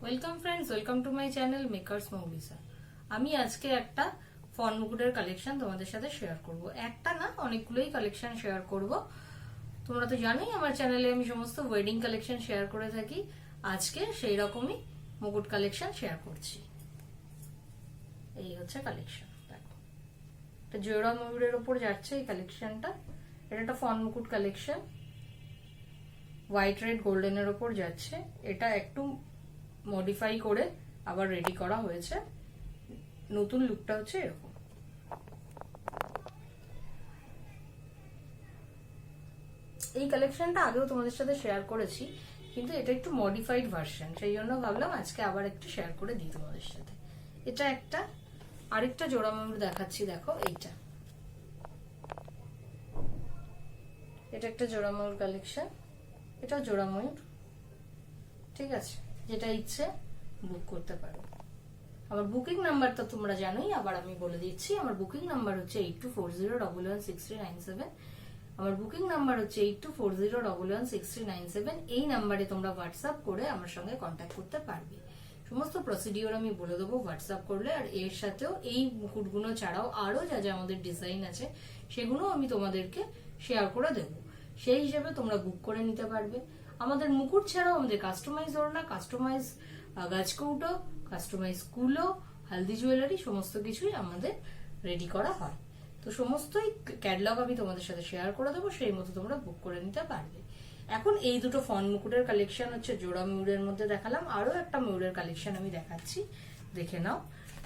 Welcome friends, welcome to my channel makers Moulisa. আমি আজকে একটা ফন মুকুটের কালেকশন তোমাদের সাথে শেয়ার করব। একটা না, অনেকগুলোই কালেকশন শেয়ার করব। তোমরা তো জানোই আমার চ্যানেলে আমি সমস্ত ওয়েডিং কালেকশন শেয়ার করে থাকি। আজকে সেই রকমই মুকুট কালেকশন শেয়ার করছি। এই হচ্ছে কালেকশন, দেখো এটা জোড়া ময়ূরের ওপর যাচ্ছে এই কালেকশনটা। এটা একটা ফন মুকুট কালেকশন, হোয়াইট রেড গোল্ডেনের ওপর যাচ্ছে। এটা একটু মডিফাই করে আবার রেডি করা হয়েছে। নতুন লুকটা হচ্ছে এরকম। এই কালেকশনটা আগেও তোমাদের সাথে শেয়ার করেছি, কিন্তু এটা একটু মডিফাইড ভার্সন, সেই জন্য ভাবলাম আজকে আবার একটু শেয়ার করে দিই তোমাদের সাথে। এটা একটা আরেকটা জোড়া ময়ূর দেখাচ্ছি, দেখো এইটা। এটা একটা জোড়া ময়ূর কালেকশন, এটা জোড়া ময়ূর। ঠিক আছে, যেটা ইচ্ছে বুক করতে পারো। আমার বুকিং নাম্বারটা তোমরা জানোই, আবার আমি বলে দিচ্ছি। আমার বুকিং নাম্বার হচ্ছে 8240116397। আমার বুকিং নাম্বার হচ্ছে 8240116397। এই নাম্বারে তোমরা হোয়াটসঅ্যাপ করে আমার সঙ্গে কন্ট্যাক্ট করতে পারবে। সমস্ত প্রসিডিওর আমি বলে দেবো হোয়াটসঅ্যাপ করলে। আর এর সাথেও এই মুকুটগুলো ছাড়াও আরো যা যা আমাদের ডিজাইন আছে সেগুলো আমি তোমাদেরকে শেয়ার করে দেবো। সেই হিসেবে তোমরা বুক করে নিতে পারবে। আমাদের মুকুট ছাড়াও আমাদের কাস্টমাইজ ওড়না, কাস্টমাইজ গাছকৌটো, কাস্টমাইজ কুলো, হালদি জুয়েলারি সমস্ত কিছুই আমাদের রেডি করা হয়। তো সমস্তই ক্যাটালগ আমি তোমাদের সাথে শেয়ার করে দেবো, সেই মতো তোমরা বুক করে নিতে পারবে। এখন এই দুটো ফন মুকুটের কালেকশন হচ্ছে জোড়া ময়ূরের মধ্যে দেখালাম। আরো একটা ময়ূরের কালেকশন আমি দেখাচ্ছি, দেখে নাও।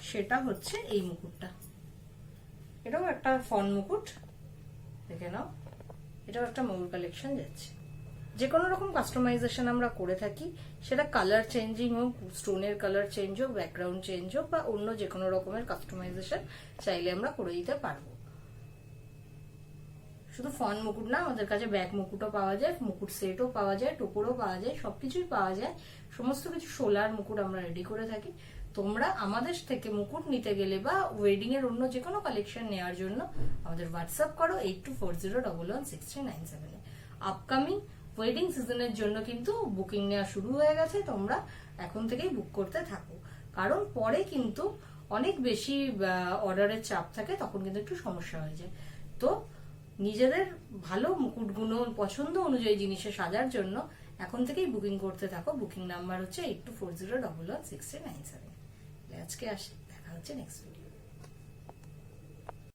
সেটা হচ্ছে এই মুকুটটা। এটাও একটা ফন মুকুট, দেখে নাও। এটাও একটা ময়ূর কালেকশন যাচ্ছে। যে কোনো রকম কাস্টমাইজেশন আমরা করে থাকি, সেটা কালার চেঞ্জিং হোক, স্টোনের কালার চেঞ্জ হোক, ব্যাকগ্রাউন্ড চেঞ্জ হোক, বা অন্য যে কোনো রকমের কাস্টমাইজেশন চাইলে আমরা করে দিতে পারবো। শুধু ফন মুকুট না, আমাদের কাছে ব্যাক মুকুটও পাওয়া যায়, মুকুট সেটও পাওয়া যায়, টোপরও পাওয়া যায়, সবকিছুই পাওয়া যায়। সমস্ত কিছু সোলার মুকুট আমরা রেডি করে থাকি। তোমরা আমাদের থেকে মুকুট নিতে গেলে বা ওয়েডিং এর অন্য যে কোনো কালেকশন নেওয়ার জন্য আমাদের হোয়াটসঅ্যাপ করো 8240116397। আপকামিং ওয়েডিং সিজনের জন্য কিন্তু বুকিং নেওয়া শুরু হয়ে গেছে। তোমরা এখন থেকেই বুক করতে থাকো, কারণ পরে কিন্তু অনেক বেশি অর্ডারের চাপ থাকে, তখন কিন্তু একটু সমস্যা হয়ে যায়। তো নিজেদের ভালো মুকুটগুলো পছন্দ অনুযায়ী জিনিসে সাজার জন্য এখন থেকেই বুকিং করতে থাকো। বুকিং নাম্বার হচ্ছে 8240116397। আজকে আসি, দেখা হচ্ছে নেক্সট ভিডিও।